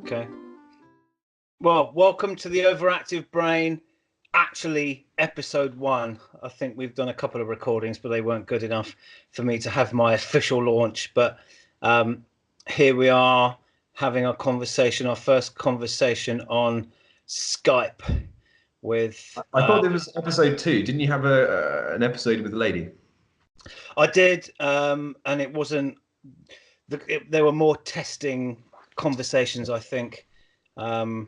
Okay. Well, welcome to the Overactive Brain. Actually, episode 1. I think we've done a couple of recordings, but they weren't good enough for me to have my official launch. But here we are having our conversation, our first conversation on Skype with... I thought it was episode 2. Didn't you have an episode with a lady? I did, and it wasn't... there were more testing conversations, I think. And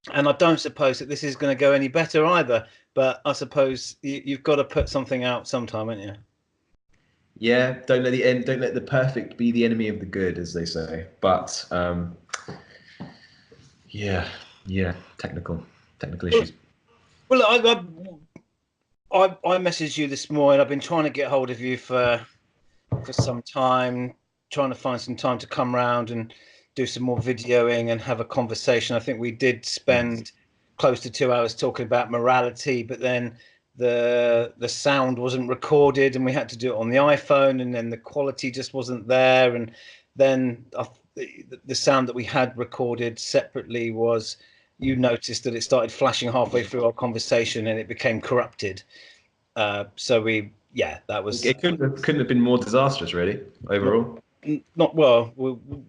I don't suppose that this is going to go any better either, but I suppose you've got to put something out sometime, haven't you? Yeah, don't let the perfect be the enemy of the good, as they say. But yeah, technical issues. Well, I messaged you this morning. I've been trying to get hold of you for some time, trying to find some time to come round and do some more videoing and have a conversation. I think we did spend close to 2 hours talking about morality, but then the sound wasn't recorded and we had to do it on the iPhone, and then the quality just wasn't there. And then the sound that we had recorded separately was, you noticed that it started flashing halfway through our conversation and it became corrupted. So that was... It couldn't have been more disastrous, really, overall. Not well.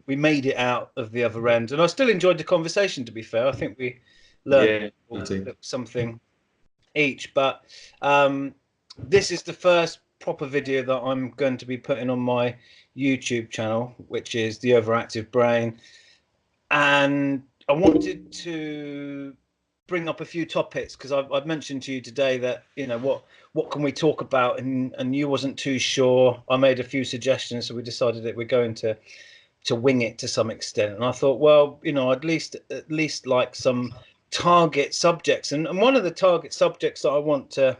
We made it out of the other end, and I still enjoyed the conversation. To be fair, I think we learned something each. But this is the first proper video that I'm going to be putting on my YouTube channel, which is the Overactive Brain, and I wanted to bring up a few topics because I've mentioned to you today that, you know, what can we talk about, and you wasn't too sure. I made a few suggestions, so we decided that we're going to wing it to some extent. And I thought, well, you know, at least like some target subjects, and one of the target subjects that I want to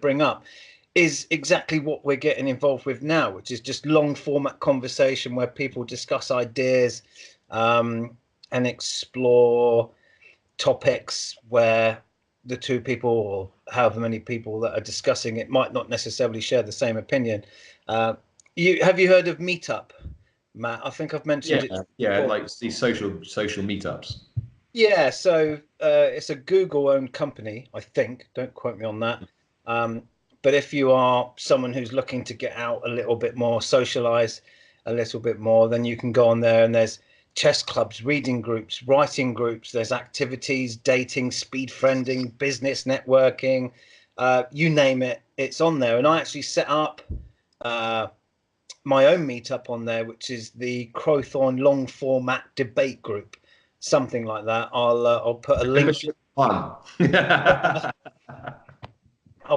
bring up is exactly what we're getting involved with now, which is just long format conversation where people discuss ideas and explore topics where the two people, or however many people that are discussing it, might not necessarily share the same opinion. Have you heard of Meetup, Matt? I think I've mentioned it. Yeah, like these social meetups. Yeah, so it's a Google-owned company, I think. Don't quote me on that. But if you are someone who's looking to get out a little bit more, socialize a little bit more, then you can go on there, and there's chess clubs, reading groups, writing groups, there's activities, dating, speed friending, business networking, you name it, it's on there. And I actually set up my own meetup on there, which is the Crowthorne long format debate group, something like that. I'll put a link. I'll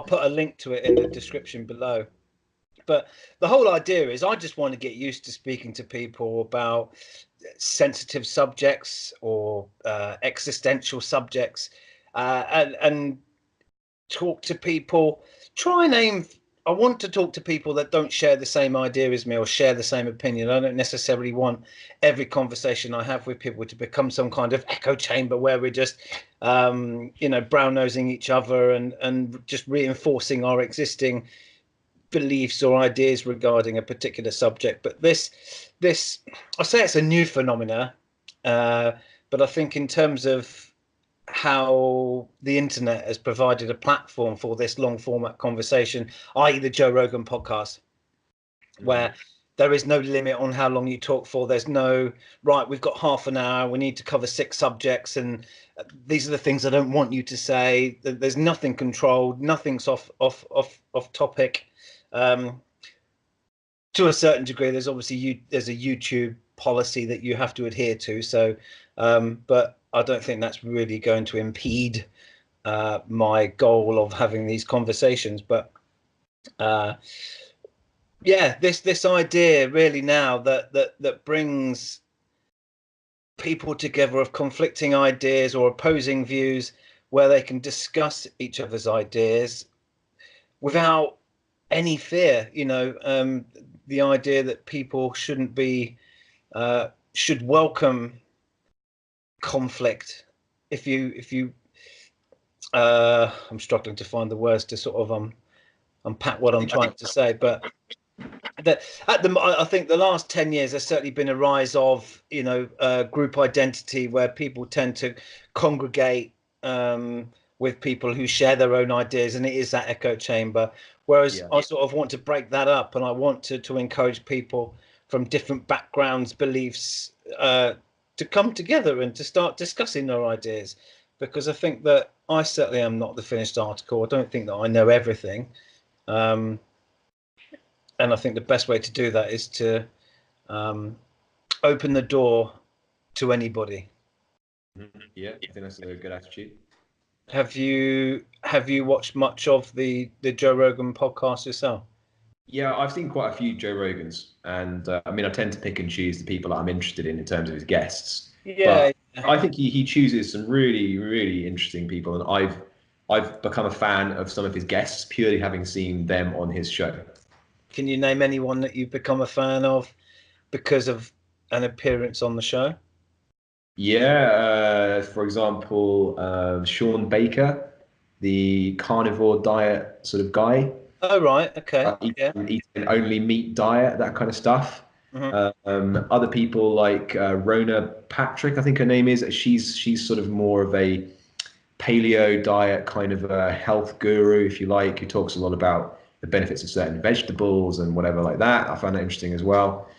put a link to it in the description below. But the whole idea is, I just want to get used to speaking to people about sensitive subjects or existential subjects, and talk to people. I want to talk to people that don't share the same idea as me or share the same opinion. I don't necessarily want every conversation I have with people to become some kind of echo chamber where we're just brown nosing each other and just reinforcing our existing beliefs or ideas regarding a particular subject. But this I say it's a new phenomena, but I think in terms of how the internet has provided a platform for this long format conversation, i.e. the Joe Rogan podcast, where there is no limit on how long you talk for. There's no, right, we've got half an hour, we need to cover 6 subjects, and these are the things I don't want you to say. There's nothing controlled, nothing's off topic. To a certain degree, there's obviously there's a YouTube policy that you have to adhere to. So, but I don't think that's really going to impede my goal of having these conversations. But this idea really now that brings people together of conflicting ideas or opposing views, where they can discuss each other's ideas without any fear, the idea that people shouldn't be, should welcome conflict. If you I'm struggling to find the words to sort of unpack what I'm trying to say, but that I think the last 10 years there's certainly been a rise of group identity where people tend to congregate with people who share their own ideas, and it is that echo chamber. Whereas I sort of want to break that up, and I want to encourage people from different backgrounds, beliefs, to come together and to start discussing their ideas, because I think that I certainly am not the finished article. I don't think that I know everything. And I think the best way to do that is to open the door to anybody. Yeah, I think that's a good attitude. Have you watched much of the Joe Rogan podcast yourself? Yeah, I've seen quite a few Joe Rogans, and I mean, I tend to pick and choose the people that I'm interested in terms of his guests. Yeah, but I think he chooses some really, really interesting people, and I've become a fan of some of his guests purely having seen them on his show. Can you name anyone that you've become a fan of because of an appearance on the show? Yeah, for example, Sean Baker, the carnivore diet sort of guy. Oh, right. Okay. Yeah. Eating only meat diet, that kind of stuff. Other people like Rona Patrick, I think her name is. She's sort of more of a paleo diet kind of a health guru, if you like, who talks a lot about the benefits of certain vegetables and whatever like that. I find that interesting as well.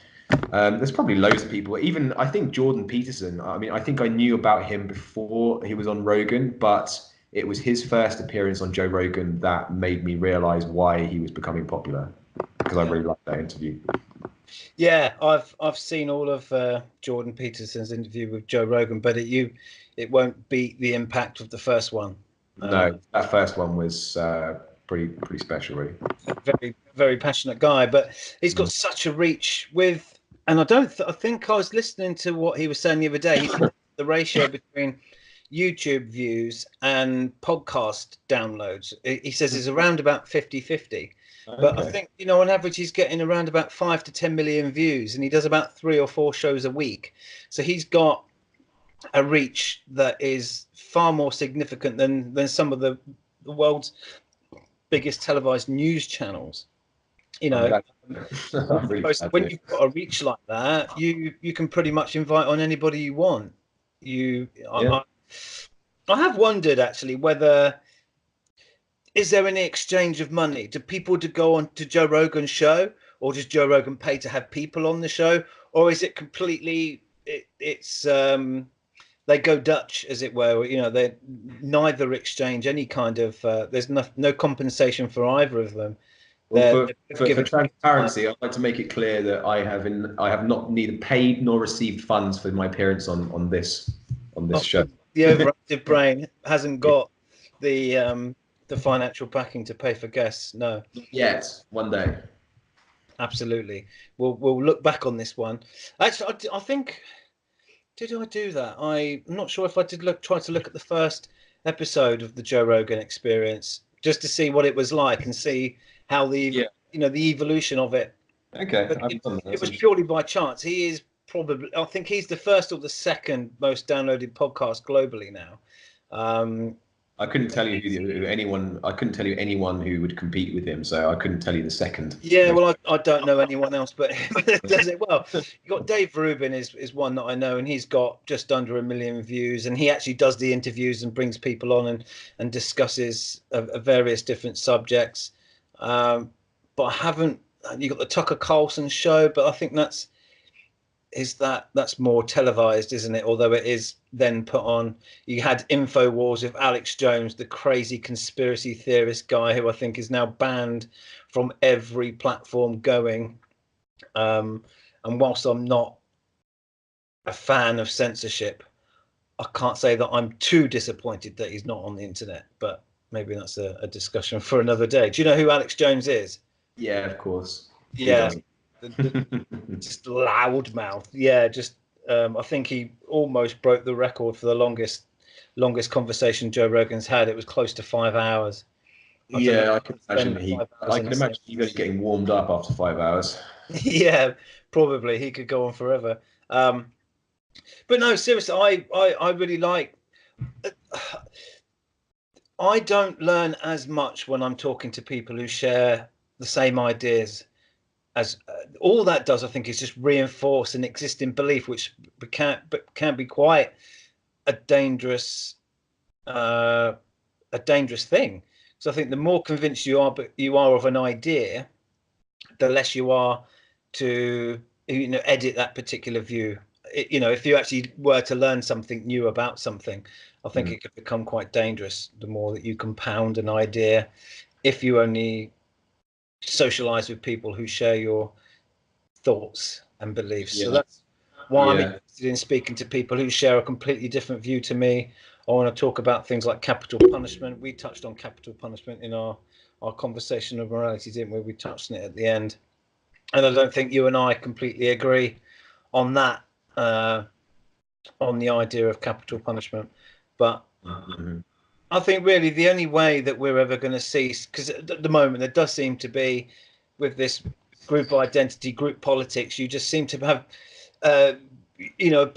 There's probably loads of people. Even I think Jordan Peterson. I mean, I think I knew about him before he was on Rogan, but it was his first appearance on Joe Rogan that made me realize why he was becoming popular, because I really liked that interview. Yeah, I've seen all of Jordan Peterson's interview with Joe Rogan, but it won't beat the impact of the first one. No, that first one was pretty special, really. Very, very passionate guy, but he's got such a reach with, and I think I was listening to what he was saying the other day. He said the ratio between YouTube views and podcast downloads, he says, is around about 50-50. But I think, on average, he's getting around about 5 to 10 million views, and he does about 3 or 4 shows a week. So he's got a reach that is far more significant than some of the world's biggest televised news channels. When you've got a reach like that, you can pretty much invite on anybody you want. I have wondered actually whether is there any exchange of money? Do people to go on to Joe Rogan's show, or does Joe Rogan pay to have people on the show, or is it completely it's they go Dutch, as it were? They neither exchange any kind of there's no compensation for either of them. Well, for transparency, I'd like to make it clear that I have not neither paid nor received funds for my appearance on this show. The Overactive Brain hasn't got the financial backing to pay for guests. No. Yes, one day. Absolutely. We'll look back on this one. Actually, I think, did I do that? I'm not sure if I did try to look at the first episode of the Joe Rogan Experience just to see what it was like and see how the evolution of it. Okay. It was purely by chance. He is probably, I think he's the first or the second most downloaded podcast globally now. I couldn't tell you I couldn't tell you anyone who would compete with him, so I couldn't tell you the second. Yeah, well, I don't know anyone else, but does it well. You got Dave Rubin is one that I know, and he's got just under 1 million views, and he actually does the interviews and brings people on and discusses various different subjects. But I haven't. You got the Tucker Carlson show, but I think that's more televised, isn't it? Although it is then put on. You had InfoWars with Alex Jones, the crazy conspiracy theorist guy who I think is now banned from every platform going. And whilst I'm not a fan of censorship, I can't say that I'm too disappointed that he's not on the internet. But maybe that's a discussion for another day. Do you know who Alex Jones is? Yeah, of course. Yeah. Just loud mouth. Yeah, just I think he almost broke the record for the longest conversation Joe Rogan's had. It was close to 5 hours. I can imagine he's only getting warmed up after 5 hours. Yeah, probably he could go on forever. But no, seriously, I really like. I don't learn as much when I'm talking to people who share the same ideas as all that does, I think, is just reinforce an existing belief, which can be quite a dangerous thing. So I think the more convinced you are of an idea, the less you are to edit that particular view. If you actually were to learn something new about something, I think it could become quite dangerous the more that you compound an idea, if you only socialize with people who share your thoughts and beliefs. So that's why I'm interested in speaking to people who share a completely different view to me. I want to talk about things like capital punishment. We touched on capital punishment in our conversation of morality, didn't we? We touched on it at the end. And I don't think you and I completely agree on that, on the idea of capital punishment. But I think really the only way that we're ever going to cease, because at the moment there does seem to be, with this group identity, group politics, you just seem to have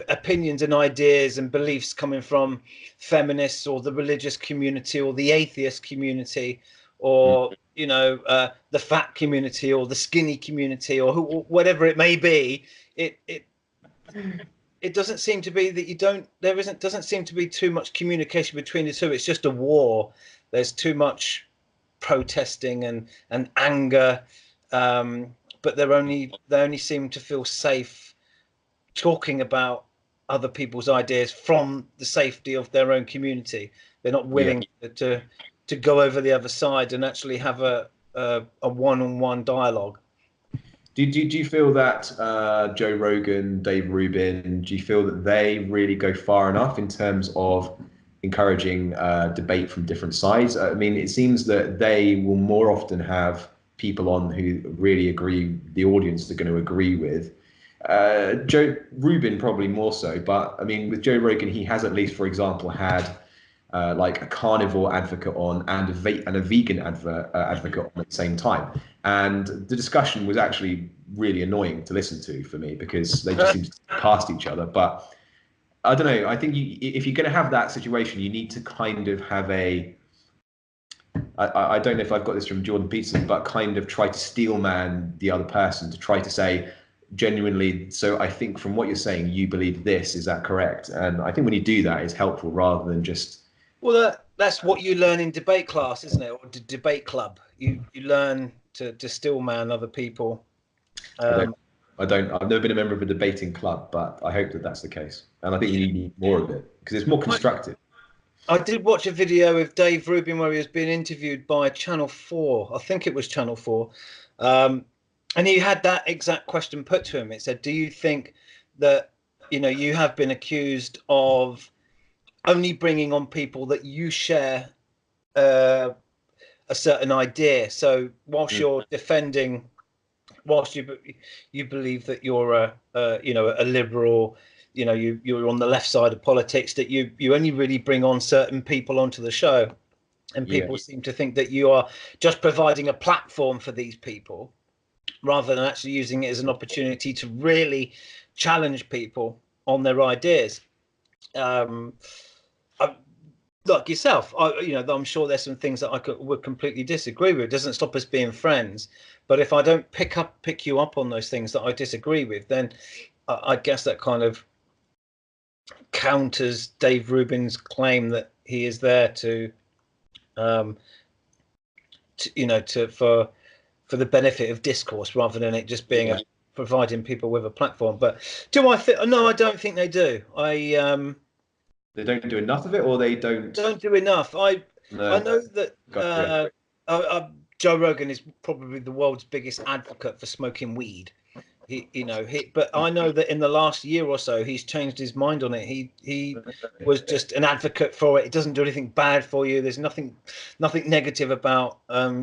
opinions and ideas and beliefs coming from feminists or the religious community or the atheist community, or the fat community or the skinny community, or whatever it may be. It doesn't seem to be that doesn't seem to be too much communication between the two. It's just a war. There's too much protesting and anger, but they only seem to feel safe talking about other people's ideas from the safety of their own community. They're not willing to go over the other side and actually have a one-on-one dialogue. Do you feel that Joe Rogan, Dave Rubin, do you feel that they really go far enough in terms of encouraging debate from different sides? I mean, it seems that they will more often have people on who really agree, the audience are going to agree with. Joe Rubin probably more so, but I mean, with Joe Rogan, he has at least, for example, had like a carnivore advocate on and a vegan advocate on at the same time. And the discussion was actually really annoying to listen to for me, because they just seemed to past each other. But I don't know. I think if you're going to have that situation, you need to kind of have I don't know if I've got this from Jordan Peterson, but kind of try to steelman the other person, to try to say genuinely, so I think from what you're saying, you believe this, is that correct? And I think when you do that, it's helpful rather than just... Well, that's what you learn in debate class, isn't it? Or debate club. You learn to steelman other people. I've never been a member of a debating club, but I hope that that's the case. And I think you need more of it, because it's more constructive. I did watch a video of Dave Rubin where he was being interviewed by Channel 4. I think it was Channel 4. And he had that exact question put to him. It said, do you think that, you have been accused of only bringing on people that you share a certain idea? So whilst you're defending, whilst you believe that you're a liberal, you're on the left side of politics, that you only really bring on certain people onto the show, and people seem to think that you are just providing a platform for these people, rather than actually using it as an opportunity to really challenge people on their ideas. Like yourself, I'm sure there's some things that I would completely disagree with. It doesn't stop us being friends, but if I don't pick you up on those things that I disagree with, then I guess that kind of counters Dave Rubin's claim that he is there for the benefit of discourse, rather than it just being providing people with a platform. But do I think? No, I don't think they do. They don't do enough of it, or they don't do enough. I know that Joe Rogan is probably the world's biggest advocate for smoking weed. But I know that in the last year or so, he's changed his mind on it. He was just an advocate for it. It doesn't do anything bad for you. There's nothing negative about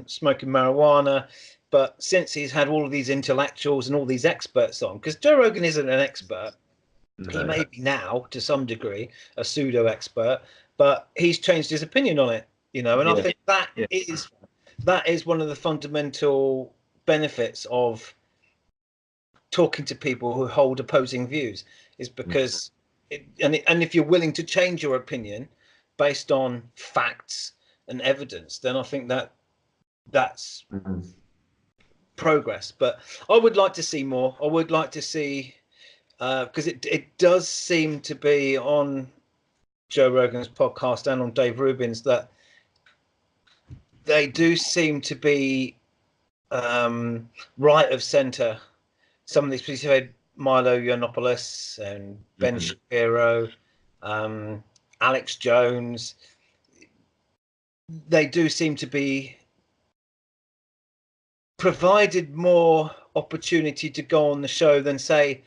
smoking marijuana. But since he's had all of these intellectuals and all these experts on, because Joe Rogan isn't an expert, he may be now to some degree a pseudo expert, but he's changed his opinion on it. And I think that is one of the fundamental benefits of talking to people who hold opposing views, is because and if you're willing to change your opinion based on facts and evidence, then I think that's progress. But I would like to see more. I would like to see, because it does seem to be on Joe Rogan's podcast and on Dave Rubin's that they do seem to be right of center. Some of these people, had Milo Yiannopoulos and Ben Shapiro, Alex Jones, they do seem to be provided more opportunity to go on the show than, say,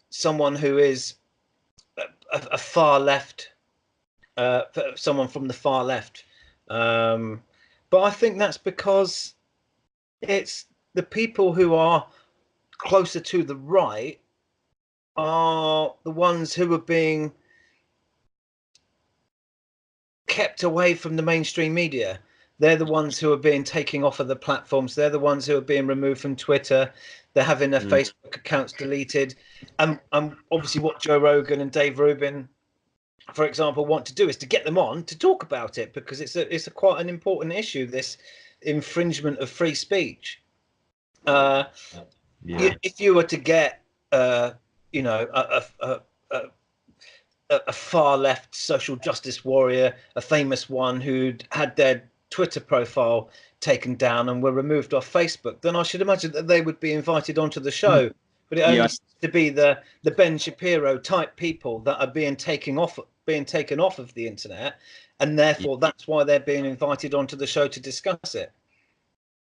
someone who is a far left, someone from the far left. But I think that's because it's the people who are closer to the right are the ones who are being kept away from the mainstream media. They're the ones who are being taken off of the platforms. They're the ones who are being removed from Twitter. They're having their Facebook accounts deleted. And obviously what Joe Rogan and Dave Rubin, for example, want to do is to get them on to talk about it, because it's a quite an important issue, this infringement of free speech. If you were to get you know, a far left social justice warrior, a famous one who'd had their Twitter profile taken down and were removed off Facebook, then I should imagine that they would be invited onto the show. But it only seems to be the Ben Shapiro type people that are being taken off of the internet, and therefore that's why they're being invited onto the show to discuss it.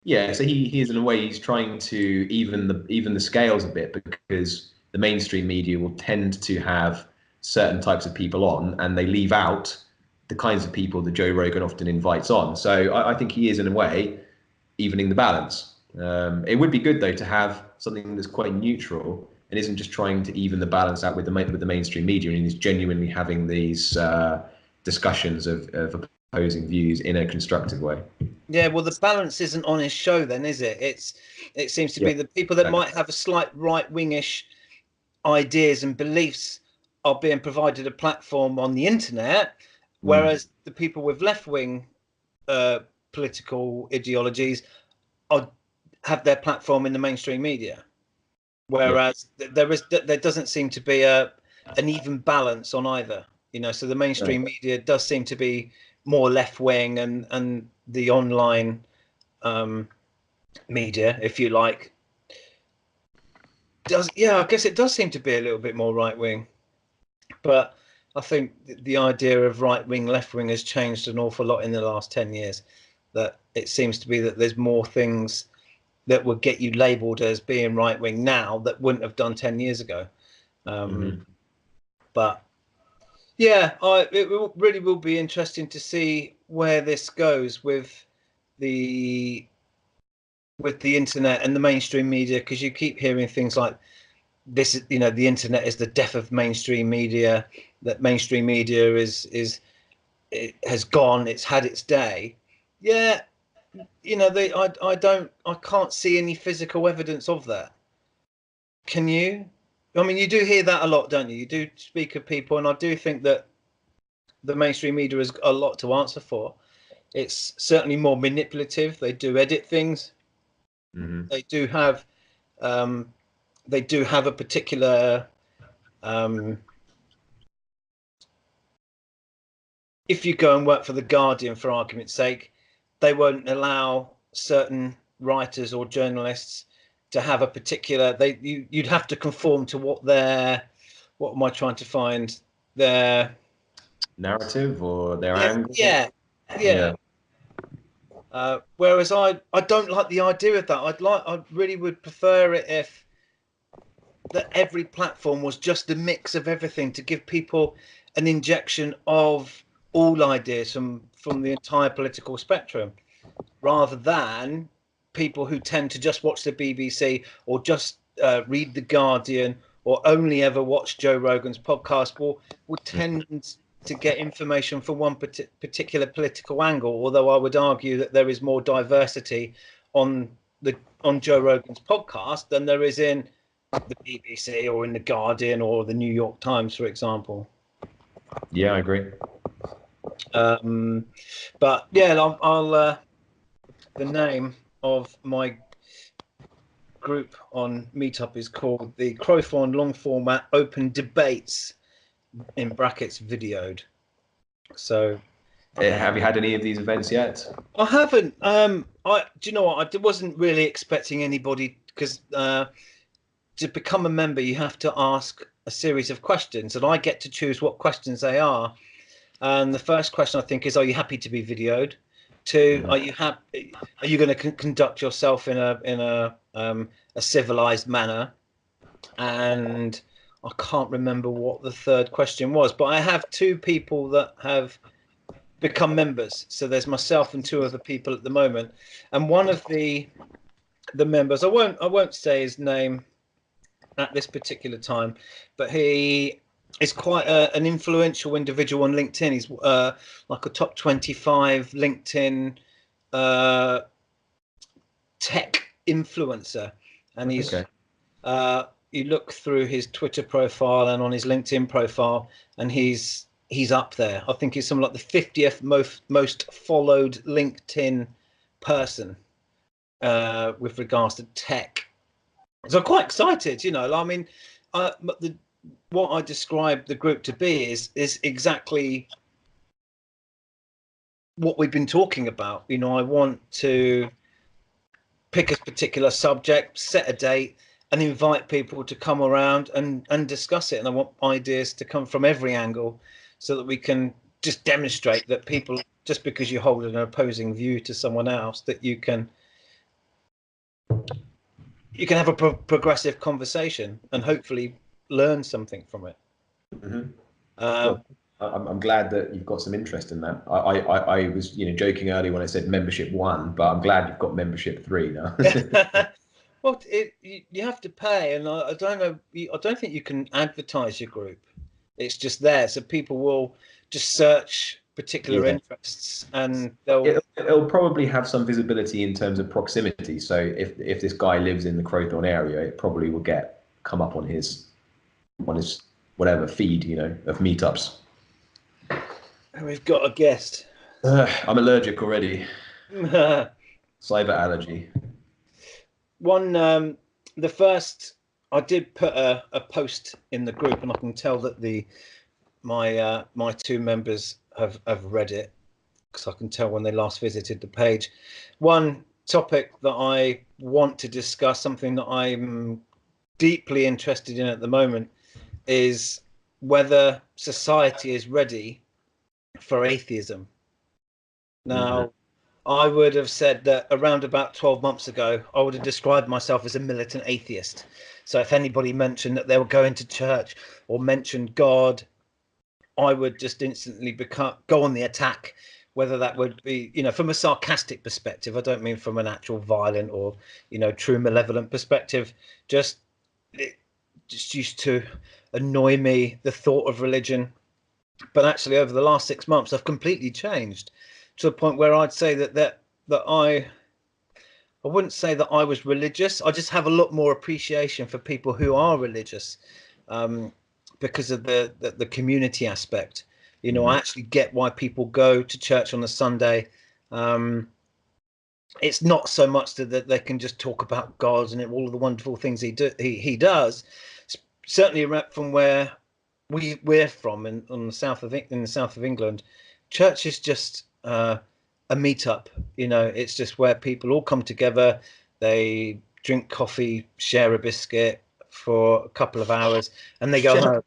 Yeah, so he is, in a way, he's trying to even the scales a bit, because the mainstream media will tend to have certain types of people on, and they leave out the kinds of people that Joe Rogan often invites on. So I think he is, in a way, evening the balance. It would be good, though, to have something that's quite neutral and isn't just trying to even the balance out with the mainstream media, and is genuinely having these discussions of opposing views in a constructive way. Yeah, well, the balance isn't on his show then, is it? It seems to be the people that might have a slight right-wingish ideas and beliefs are being provided a platform on the internet, whereas the people with left-wing political ideologies have their platform in the mainstream media. Whereas there doesn't seem to be an even balance on either. You know, so the mainstream media does seem to be more left-wing, and the online media, if you like, I guess it does seem to be a little bit more right-wing. But I think the idea of right-wing, left-wing has changed an awful lot in the last 10 years. That it seems to be that there's more things that would get you labelled as being right-wing now that wouldn't have done 10 years ago. But yeah, it really will be interesting to see where this goes with the internet and the mainstream media, because you keep hearing things like this, you know, the internet is the death of mainstream media, that mainstream media it has gone, it's had its day. Yeah, you know, I can't see any physical evidence of that. Can you? I mean, you do hear that a lot, don't you? You do speak of people, and I do think that the mainstream media has a lot to answer for. It's certainly more manipulative. They do edit things. They do have a particular if you go and work for the Guardian, for argument's sake, they won't allow certain writers or journalists to have a particular, you'd have to conform to what am I trying to find, their narrative or their angle. Yeah. Whereas I don't like the idea of that. I really would prefer it if that every platform was just a mix of everything, to give people an injection of all ideas from the entire political spectrum, rather than people who tend to just watch the BBC or just read the Guardian or only ever watch Joe Rogan's podcast will tend to get information from one particular political angle. Although I would argue that there is more diversity on Joe Rogan's podcast than there is in the BBC or in the Guardian or the New York Times, for example. Yeah, I agree. But yeah, I'll the name of my group on Meetup is called the Crowthorne Long Format Open Debates, in brackets videoed. So Have you had any of these events yet? I haven't. Do you know what? I wasn't really expecting anybody, because to become a member, you have to ask a series of questions, and I get to choose what questions they are. And the first question, I think, is: are you happy to be videoed? Two, are you happy? Are you going to conduct yourself in a civilized manner? And I can't remember what the third question was, but I have two people that have become members. So there's myself and two other people at the moment, and one of the members, I won't say his name at this particular time, but he is quite an influential individual on LinkedIn. He's like a top 25 LinkedIn tech influencer, and he's okay. You look through his Twitter profile and on his LinkedIn profile, and he's up there. I think he's something like the 50th most followed LinkedIn person with regards to tech. So I'm quite excited, you know. I mean, what I describe the group to be is exactly what we've been talking about. You know, I want to pick a particular subject, set a date, and invite people to come around and discuss it. And I want ideas to come from every angle, so that we can just demonstrate that people, just because you hold an opposing view to someone else, that you can have a progressive conversation and hopefully learn something from it. Mm-hmm. Well, I'm glad that you've got some interest in that. I was, joking earlier when I said membership 1, but I'm glad you've got membership 3 now. Well, you have to pay, and I don't know. I don't think you can advertise your group. It's just there, so people will just search particular interests, and it'll probably have some visibility in terms of proximity. So if this guy lives in the Crowthorne area, it probably will come up on his whatever feed, of meetups. We've got a guest. I'm allergic already. Cyber allergy. The first, I did put a post in the group, and I can tell that my two members have read it, because I can tell when they last visited the page. One topic that I want to discuss, something that I'm deeply interested in at the moment, is whether society is ready for atheism. Now, I would have said that around about 12 months ago, I would have described myself as a militant atheist. So if anybody mentioned that they were going to church or mentioned God, I would just instantly go on the attack, whether that would be, from a sarcastic perspective. I don't mean from an actual violent or, true malevolent perspective. Just used to annoy me, the thought of religion. But actually, over the last 6 months, I've completely changed to the point where I'd say that I wouldn't say that I was religious. I just have a lot more appreciation for people who are religious, because of the community aspect. I actually get why people go to church on a Sunday. It's not so much that they can just talk about God and all of the wonderful things he does. Certainly from where we're from in the south of England, church is just a meetup. It's just where people all come together, they drink coffee, share a biscuit for a couple of hours, and they go home.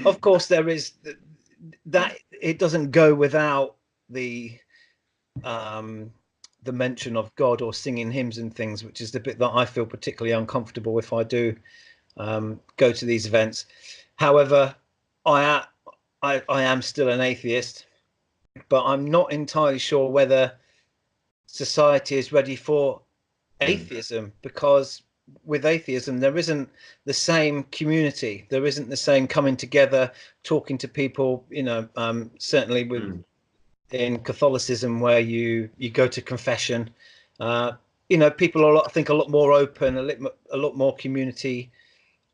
Of course, there is that. It doesn't go without the mention of God or singing hymns and things, which is the bit that I feel particularly uncomfortable if I do go to these events. However, I am still an atheist, but I'm not entirely sure whether society is ready for atheism, because with atheism there isn't the same community, there isn't the same coming together, talking to people. Certainly in Catholicism, where you go to confession, people are I think a lot more open, a lot more community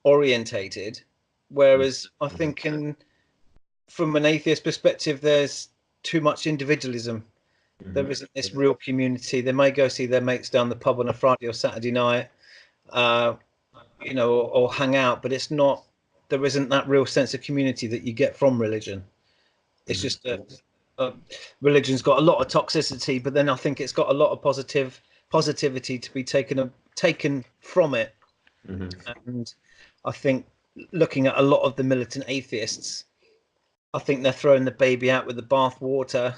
orientated, whereas I think from an atheist perspective there's too much individualism. There isn't this real community. They may go see their mates down the pub on a Friday or Saturday night, you know, or hang out, but it's not. There isn't that real sense of community that you get from religion. It's just that religion's got a lot of toxicity, but then I think it's got a lot of positivity to be taken from it. And I think looking at a lot of the militant atheists, I think they're throwing the baby out with the bathwater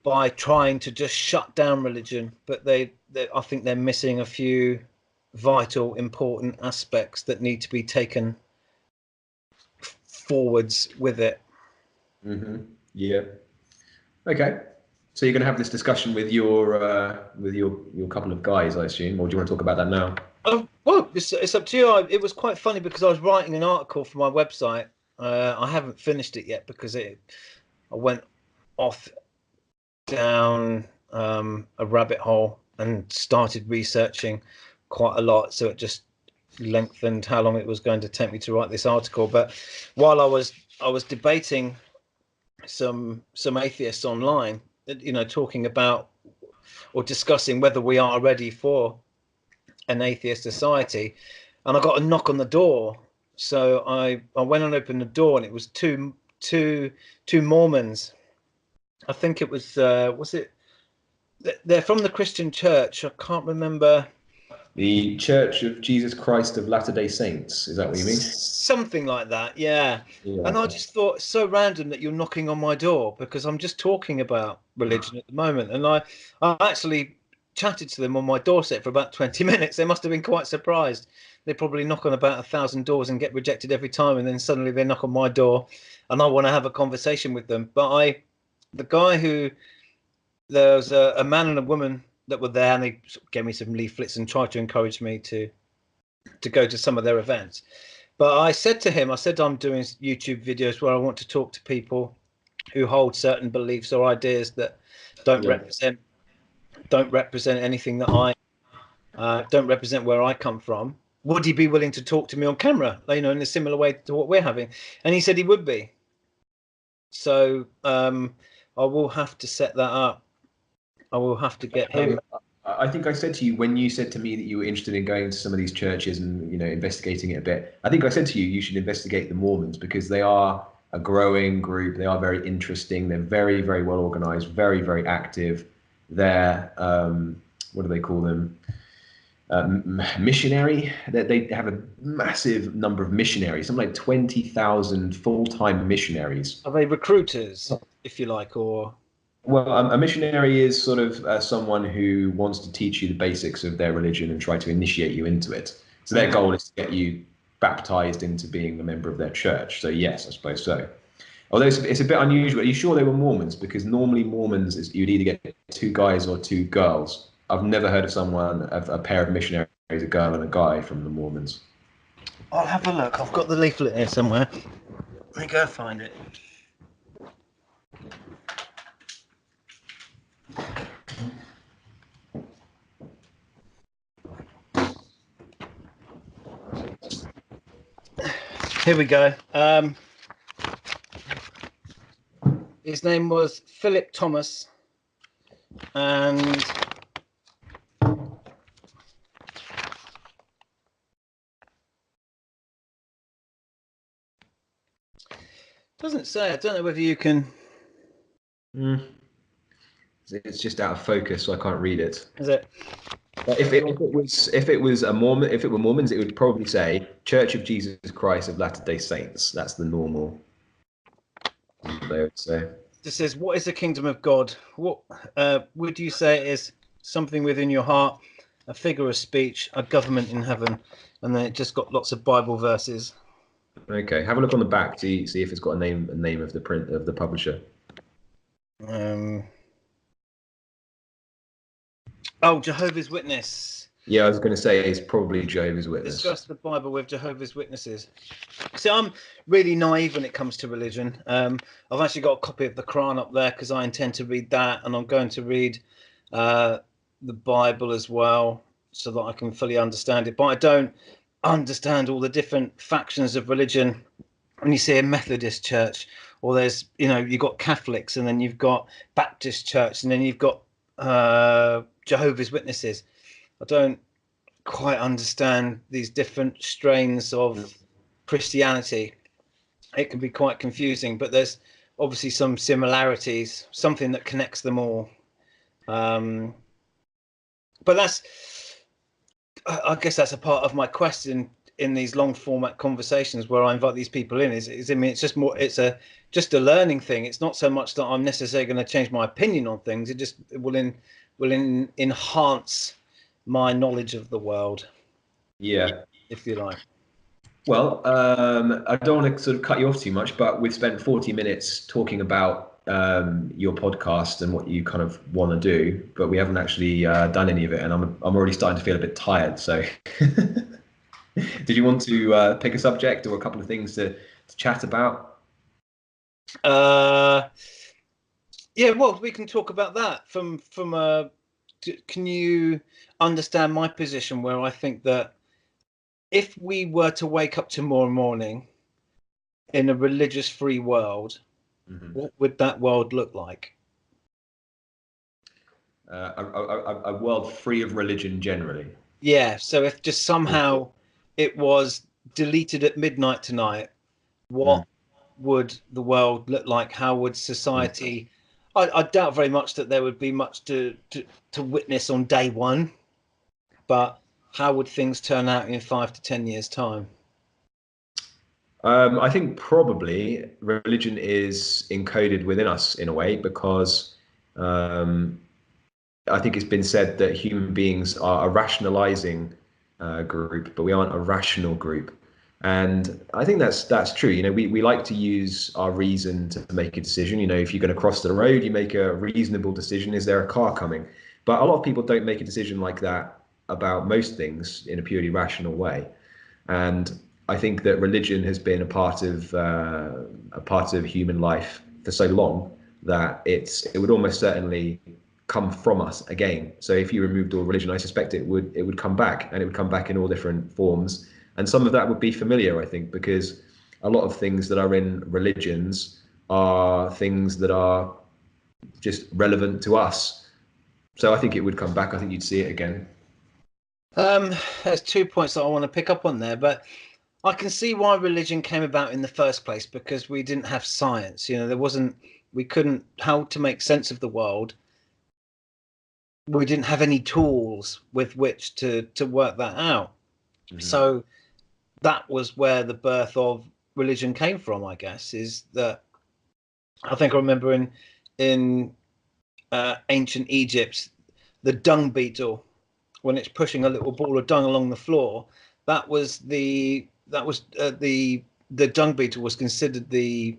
by trying to just shut down religion. But I think they're missing a few vital, important aspects that need to be taken forwards with it. Yeah. Okay. So you're going to have this discussion with your couple of guys, I assume, or do you want to talk about that now? Well, it's up to you. It was quite funny because I was writing an article for my website. I haven't finished it yet because I went off down a rabbit hole and started researching quite a lot. So it just lengthened how long it was going to take me to write this article. But while I was debating some atheists online, you know, talking about or discussing whether we are ready for an atheist society, and I got a knock on the door. So I went and opened the door, and it was two Mormons. I think it was it? They're from the Christian church. I can't remember. The Church of Jesus Christ of Latter-day Saints. Is that what you mean? Something like that, yeah. And I just thought it's so random that you're knocking on my door because I'm just talking about religion at the moment. And I actually chatted to them on my doorstep for about 20 minutes. They must have been quite surprised. They probably knock on about 1,000 doors and get rejected every time. And then suddenly they knock on my door and I want to have a conversation with them. But there was a man and a woman that were there, and they gave me some leaflets and tried to encourage me to go to some of their events. But I said to him, I'm doing YouTube videos where I want to talk to people who hold certain beliefs or ideas that don't represent anything that I don't represent where I come from. Would he be willing to talk to me on camera, you know, in a similar way to what we're having? And he said he would be. So I will have to set that up. I will have to get him. I think I said to you when you said to me that you were interested in going to some of these churches and, you know, investigating it a bit. I think I said to you should investigate the Mormons because they are a growing group. They are very interesting. They're very, very well organized, very, very active. They're what do they call them? Missionary. They have a massive number of missionaries, something like 20,000 full-time missionaries. Are they recruiters, if you like, or? Well, a missionary is sort of someone who wants to teach you the basics of their religion and try to initiate you into it. So their goal is to get you baptized into being a member of their church. So yes, I suppose so. Although it's a bit unusual. Are you sure they were Mormons? Because normally Mormons, you'd either get two guys or two girls. I've never heard of a pair of missionaries, a girl and a guy from the Mormons. I'll have a look. I've got the leaflet here somewhere. Let me go find it. Here we go. His name was Philip Thomas, and doesn't say. I don't know whether you can. It's just out of focus, so I can't read it. Is it? But if it was a Mormon, if it were Mormons, it would probably say Church of Jesus Christ of Latter-day Saints. That's the normal. They would say. This says, "What is the kingdom of God? What would you say it is? Something within your heart, a figure of speech, a government in heaven?" And then it just got lots of Bible verses. Okay, have a look on the back. See if it's got a name of the print of the publisher. Oh, Jehovah's Witness. Yeah, I was going to say it's probably Jehovah's Witness. Discuss the Bible with Jehovah's Witnesses. So I'm really naive when it comes to religion. I've actually got a copy of the Quran up there because I intend to read that, and I'm going to read the Bible as well so that I can fully understand it. But I don't understand all the different factions of religion. When you see a Methodist church or there's, you've got Catholics, and then you've got Baptist Church, and then you've got Jehovah's Witnesses. I don't quite understand these different strains of Christianity. It can be quite confusing, but there's obviously some similarities, something that connects them all. But I guess that's a part of my question in these long format conversations where I invite these people in. It's just more, it's just a learning thing. It's not so much that I'm necessarily going to change my opinion on things. It just will enhance my knowledge of the world. Yeah, if you like. Well, I don't want to sort of cut you off too much, but we've spent 40 minutes talking about your podcast and what you kind of want to do, but we haven't actually done any of it, and I'm already starting to feel a bit tired. So, did you want to pick a subject or a couple of things to chat about? Yeah, well, we can talk about that from can you understand my position where I think that if we were to wake up tomorrow morning in a religious free world, what would that world look like? A world free of religion generally. Yeah, so if just somehow it was deleted at midnight tonight, what would the world look like? How would society... I doubt very much that there would be much to witness on day one, but how would things turn out in 5 to 10 years' time? I think probably religion is encoded within us in a way, because I think it's been said that human beings are a rationalizing group, but we aren't a rational group. And I think that's true. We like to use our reason to make a decision. If you're going to cross the road, you make a reasonable decision. Is there a car coming? But a lot of people don't make a decision like that about most things in a purely rational way. And I think that religion has been a part of human life for so long that it would almost certainly come from us again. So if you removed all religion, I suspect it would come back, and it would come back in all different forms. And some of that would be familiar, I think, because a lot of things that are in religions are things that are just relevant to us. So I think it would come back. I think you'd see it again. There's 2 points that I want to pick up on there, but I can see why religion came about in the first place, because we didn't have science. We couldn't, how to make sense of the world. We didn't have any tools with which to work that out. So that was where the birth of religion came from, I guess, is that I think I remember in ancient Egypt, the dung beetle, when it's pushing a little ball of dung along the floor, the dung beetle was considered the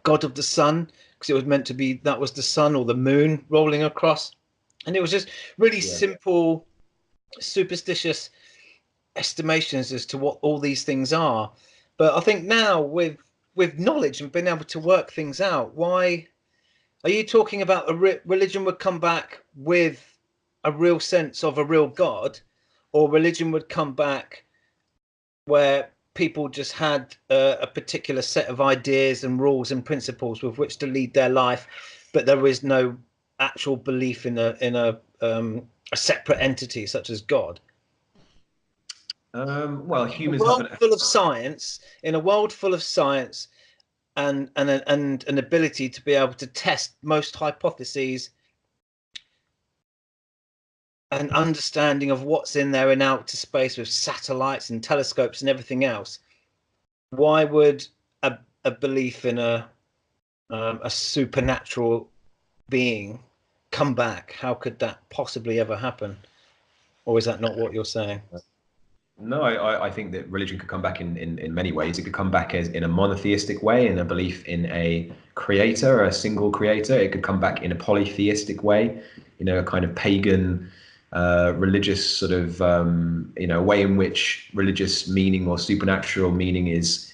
god of the sun, because it was meant to be, that was the sun or the moon rolling across. And it was just really simple, superstitious estimations as to what all these things are. But I think now with knowledge and being able to work things out, why are you talking about religion would come back with a real sense of a real God, or religion would come back where people just had a particular set of ideas and rules and principles with which to lead their life, but there is no actual belief in a separate entity such as God? Well, humans in a world full of science and an ability to be able to test most hypotheses, an understanding of what's in there in outer space with satellites and telescopes and everything else, why would a belief in a supernatural being come back? How could that possibly ever happen? Or is that not what you're saying? No, I think that religion could come back in many ways. It could come back as in a monotheistic way, in a belief in a creator, a single creator. It could come back in a polytheistic way, a kind of pagan, religious sort of, way in which religious meaning or supernatural meaning is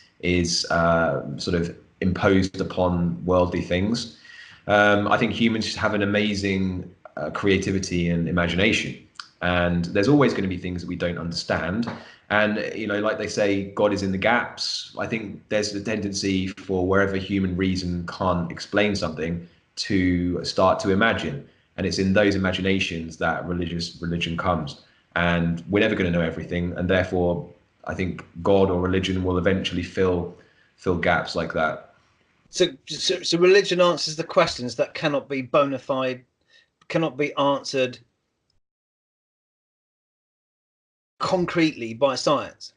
sort of imposed upon worldly things. I think humans have an amazing creativity and imagination. and there's always going to be things that we don't understand. And like they say, God is in the gaps. I think there's a tendency for wherever human reason can't explain something to start to imagine, and it's in those imaginations that religion comes. And we're never going to know everything, and therefore I think God or religion will eventually fill gaps like that. So religion answers the questions that cannot be bona fide, cannot be answered concretely by science.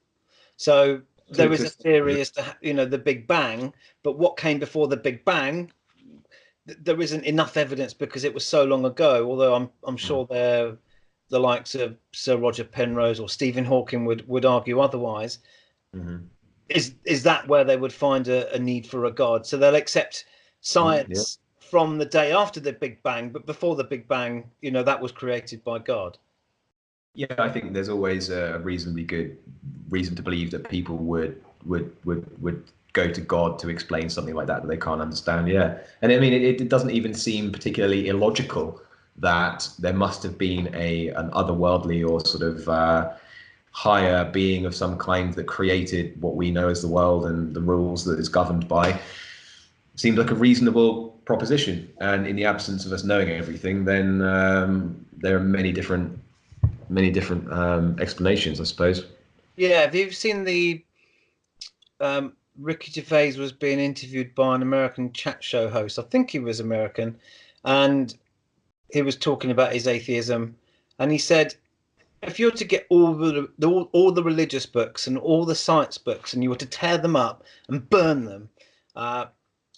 So there is a theory as to the Big Bang, but what came before the Big Bang, there isn't enough evidence because it was so long ago. Although I'm sure the likes of Sir Roger Penrose or Stephen Hawking would argue otherwise. Mm-hmm. Is that where they would find a need for a God? So they'll accept science from the day after the Big Bang, but before the Big Bang, that was created by God. Yeah, I think there's always a reasonably good reason to believe that people would go to God to explain something like that they can't understand. Yeah, and I mean it doesn't even seem particularly illogical that there must have been an otherworldly or sort of higher being of some kind that created what we know as the world and the rules that it's governed by. Seems like a reasonable proposition, and in the absence of us knowing everything, then there are many different explanations, I suppose. Yeah, have you seen the Ricky Gervais was being interviewed by an American chat show host? I think he was American, and he was talking about his atheism, and he said, if you were to get all the religious books and all the science books, and you were to tear them up and burn them,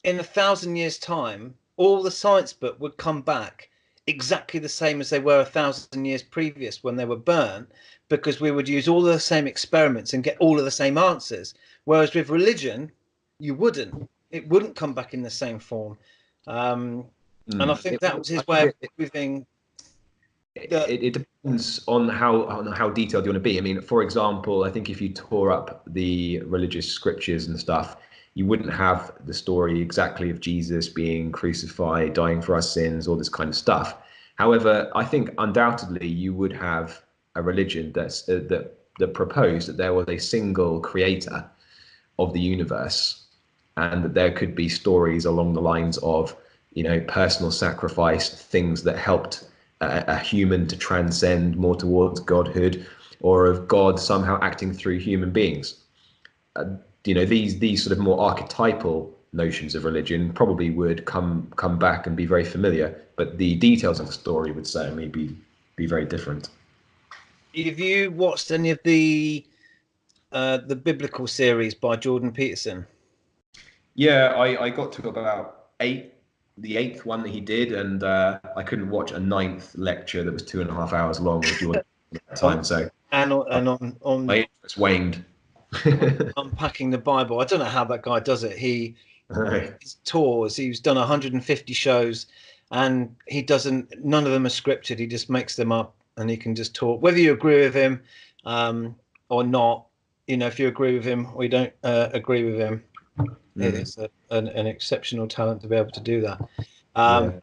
in 1,000 years' time, all the science book would come back exactly the same as they were 1,000 years previous when they were burnt, because we would use all of the same experiments and get all of the same answers. Whereas with religion, you wouldn't. It wouldn't come back in the same form. And I think that was his way of proving. It depends on how detailed you want to be. I mean, for example, I think if you tore up the religious scriptures and stuff, you wouldn't have the story exactly of Jesus being crucified, dying for our sins, all this kind of stuff. However, I think undoubtedly you would have a religion that proposed that there was a single creator of the universe, and that there could be stories along the lines of, personal sacrifice, things that helped a human to transcend more towards godhood, or of God somehow acting through human beings. These sort of more archetypal notions of religion probably would come back and be very familiar, but the details of the story would certainly be very different. Have you watched any of the biblical series by Jordan Peterson? Yeah, I got to about the eighth one that he did, and I couldn't watch a ninth lecture that was 2.5 hours long with Jordan at that time. So on my interest waned. Unpacking the Bible. I don't know how that guy does it. His tours, he's done 150 shows, and none of them are scripted. He just makes them up, and he can just talk. Whether you agree with him or not, if you agree with him or you don't agree with him, it is an exceptional talent to be able to do that. I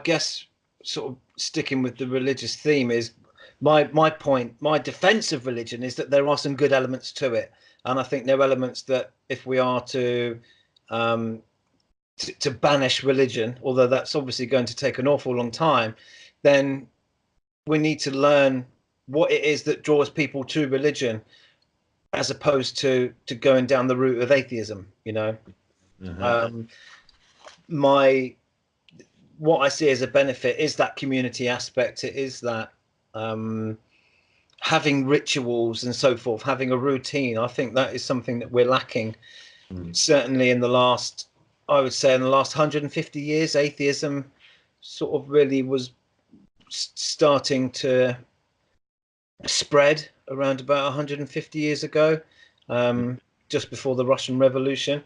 guess, sort of sticking with the religious theme, is my point. My defense of religion is that there are some good elements to it, and I think there are elements that if we are to banish religion, although that's obviously going to take an awful long time, then we need to learn what it is that draws people to religion, as opposed to going down the route of atheism. What I see as a benefit is that community aspect. It is that having rituals and so forth, having a routine. I think that is something that we're lacking. Certainly in the last 150 years, atheism sort of really was starting to spread around about 150 years ago, just before the Russian Revolution.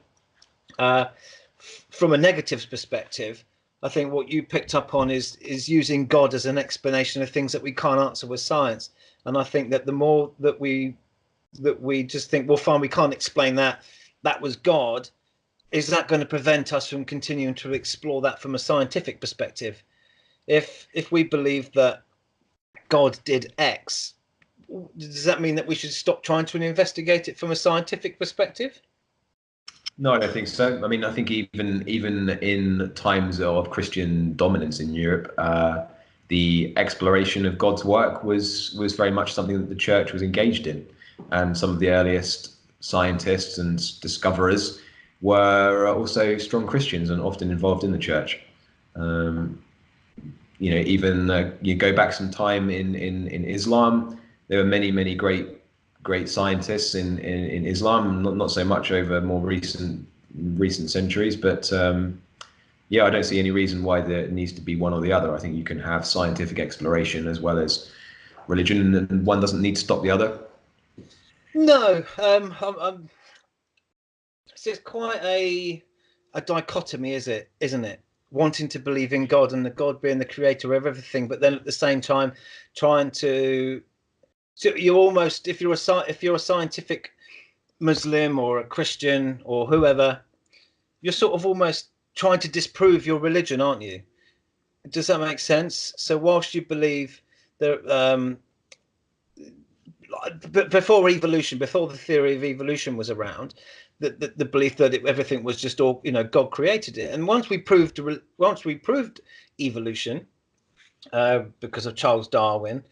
From a negative perspective, I think what you picked up on is using God as an explanation of things that we can't answer with science. And I think that the more that we just think, well, fine, we can't explain that was God, is that going to prevent us from continuing to explore that from a scientific perspective? if we believe that God did X, does that mean that we should stop trying to investigate it from a scientific perspective? No, I don't think so. I mean, I think even in times of Christian dominance in Europe, the exploration of God's work was very much something that the church was engaged in, and some of the earliest scientists and discoverers were also strong Christians and often involved in the church. Even you go back some time in Islam, there were many great scientists in Islam, not so much over more recent centuries, but yeah, I don't see any reason why there needs to be one or the other. I think you can have scientific exploration as well as religion, and one doesn't need to stop the other. No, so it's quite a dichotomy, isn't it? Wanting to believe in God and the God being the creator of everything, but then at the same time trying to. So you almost, if you're a scientific Muslim or a Christian or whoever, you're sort of almost trying to disprove your religion, aren't you? Does that make sense? So whilst you believe that, before evolution, before the theory of evolution was around, the belief that everything was just all, God created it, and once we proved evolution, because of Charles Darwin,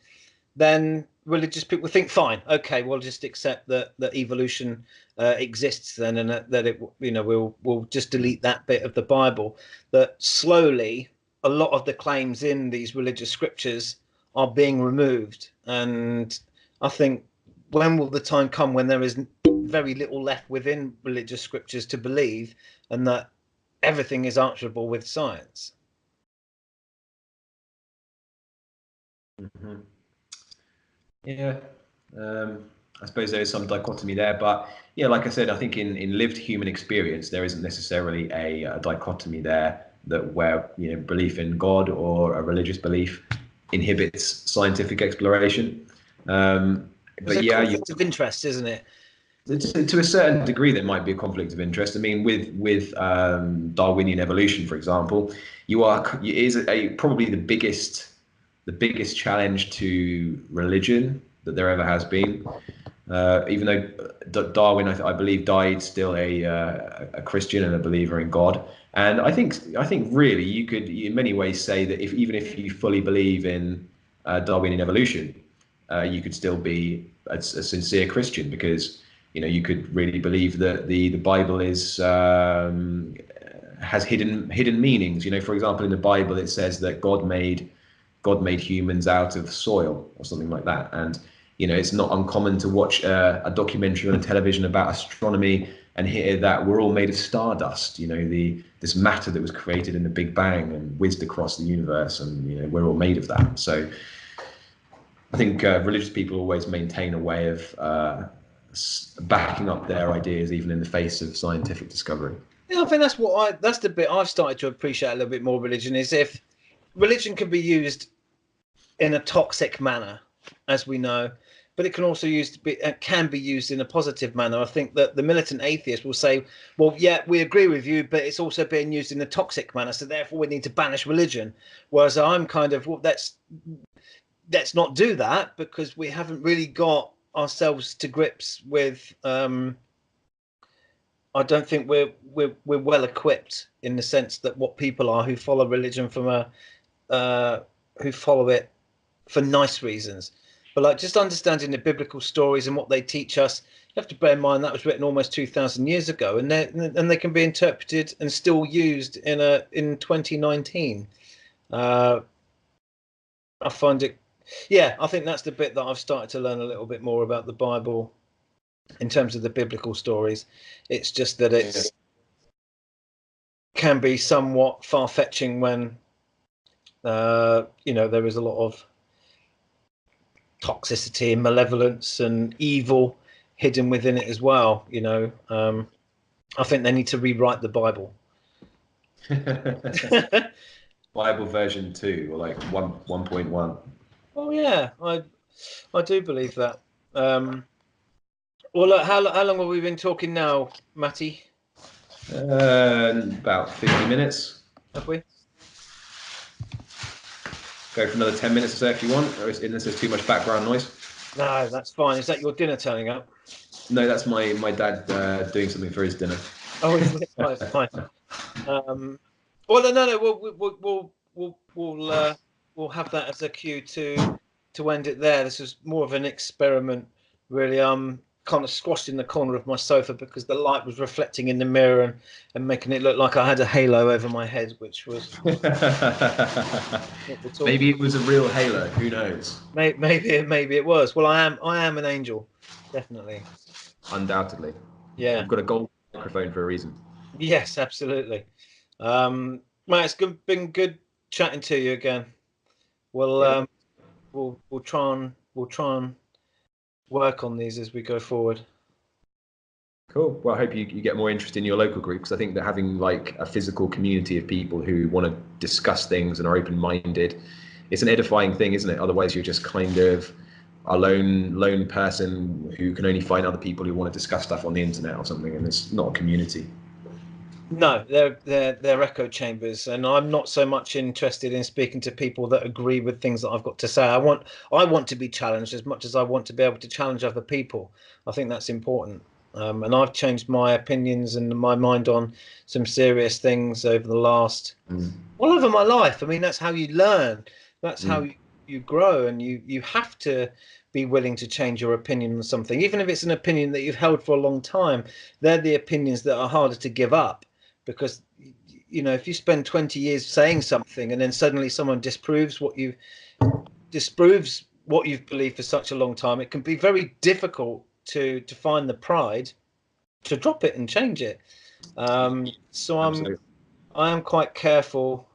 then religious people think, fine, okay, we'll just accept that evolution exists then, and that it, we'll just delete that bit of the Bible. That slowly, a lot of the claims in these religious scriptures are being removed, and I think, when will the time come when there is very little left within religious scriptures to believe, and that everything is answerable with science? Mm-hmm. Yeah, I suppose there is some dichotomy there, but yeah, like I said, I think in lived human experience, there isn't necessarily a dichotomy there that where belief in God or a religious belief inhibits scientific exploration. There's a conflict of interest, isn't it? To a certain degree, there might be a conflict of interest. I mean, with Darwinian evolution, for example, probably the biggest challenge to religion that there ever has been. Even though Darwin, I believe, died still a Christian and a believer in God, and I think really you could in many ways say that even if you fully believe in Darwinian evolution, you could still be a sincere Christian, because you could really believe that the Bible has hidden meanings. For example, in the Bible it says that God made humans out of soil or something like that, and it's not uncommon to watch a documentary on television about astronomy and hear that we're all made of stardust. This matter that was created in the Big Bang and whizzed across the universe, and we're all made of that. So I think religious people always maintain a way of backing up their ideas, even in the face of scientific discovery. Yeah, I think that's the bit I've started to appreciate a little bit more. Religion is, if religion can be used in a toxic manner, as we know, but it can also can be used in a positive manner. I think that the militant atheist will say, well, yeah, we agree with you, but it's also being used in a toxic manner, so therefore we need to banish religion. Whereas I'm kind of, well, let's not do that, because we haven't really got ourselves to grips with. I don't think we're well equipped in the sense that what people are who follow religion who follow it for nice reasons, but like just understanding the biblical stories and what they teach us. You have to bear in mind that was written almost 2,000 years ago, and they can be interpreted and still used in 2019. I find it, yeah, I think that's the bit that I've started to learn a little bit more about the Bible in terms of the biblical stories. It's just that it's can be somewhat far-fetching when there is a lot of toxicity and malevolence and evil hidden within it as well. I think they need to rewrite the Bible. Bible version 2, or like 1.1. Oh yeah, I do believe that. Well, look, how long have we been talking now, Matty? About 50 minutes. Have we? go for another 10 minutes or so if you want, or unless there's too much background noise. No, that's fine. Is that your dinner turning up? No, that's my dad doing something for his dinner. Oh, is it? Oh, it's fine. Well, no. We'll have that as a cue to end it there. This was more of an experiment, really. Kind of squashed in the corner of my sofa because the light was reflecting in the mirror and making it look like I had a halo over my head, which was maybe it was a real halo. Who knows? Maybe it was. Well, I am an angel, definitely. Undoubtedly. Yeah. You've got a gold microphone for a reason. Yes, absolutely. Well, it's been good chatting to you again. We'll try and work on these as we go forward. Cool. Well, I hope you get more interest in your local group, because I think that having like a physical community of people who want to discuss things and are open-minded, it's an edifying thing, isn't it? Otherwise, you're just kind of a lone person who can only find other people who want to discuss stuff on the internet or something, and it's not a community. No, they're echo chambers, and I'm not so much interested in speaking to people that agree with things that I've got to say. I want to be challenged as much as I want to be able to challenge other people. I think that's important. And I've changed my opinions and my mind on some serious things over the last, all over my life. I mean, that's how you learn. That's how you grow, and you have to be willing to change your opinion on something, even if it's an opinion that you've held for a long time. They're the opinions that are harder to give up, because if you spend 20 years saying something and then suddenly someone disproves what you've believed for such a long time, it can be very difficult to find the pride to drop it and change it. So I am quite careful.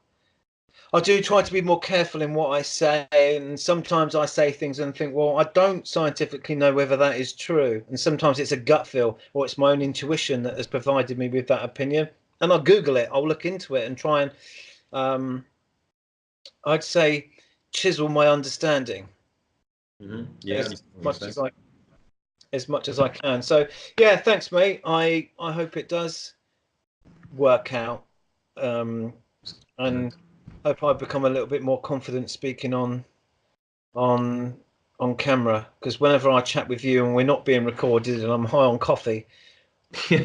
I do try to be more careful in what I say, and sometimes I say things and think, well, I don't scientifically know whether that is true, and sometimes it's a gut feel or it's my own intuition that has provided me with that opinion, and I'll Google it, I'll look into it and try and I'd say chisel my understanding. Yeah, as much as I can. So yeah, thanks, mate. I hope it does work out, and hope I become a little bit more confident speaking on camera, because whenever I chat with you and we're not being recorded and I'm high on coffee, well,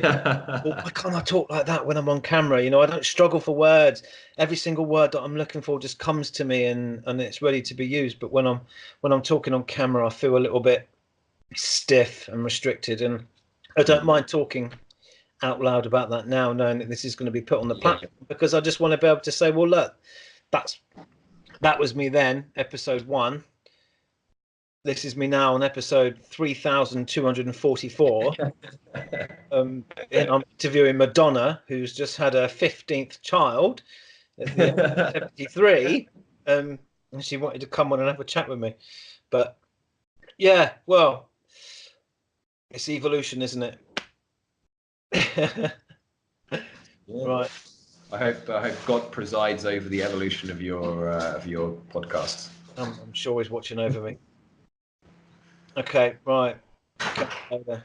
why can't I talk like that when I'm on camera? I don't struggle for words. Every single word that I'm looking for just comes to me and it's ready to be used. But when I'm talking on camera, I feel a little bit stiff and restricted, and I don't mind talking out loud about that now, knowing that this is going to be put on the platform, because I just want to be able to say, well, look, that was me then, episode 1. This is me now on episode 3244. And I'm interviewing Madonna, who's just had her 15th child at the age of 73, and she wanted to come on and have a chat with me. But yeah, well, it's evolution, isn't it? Right. I hope God presides over the evolution of your podcast. I'm sure he's watching over me. Okay, right. Okay, over.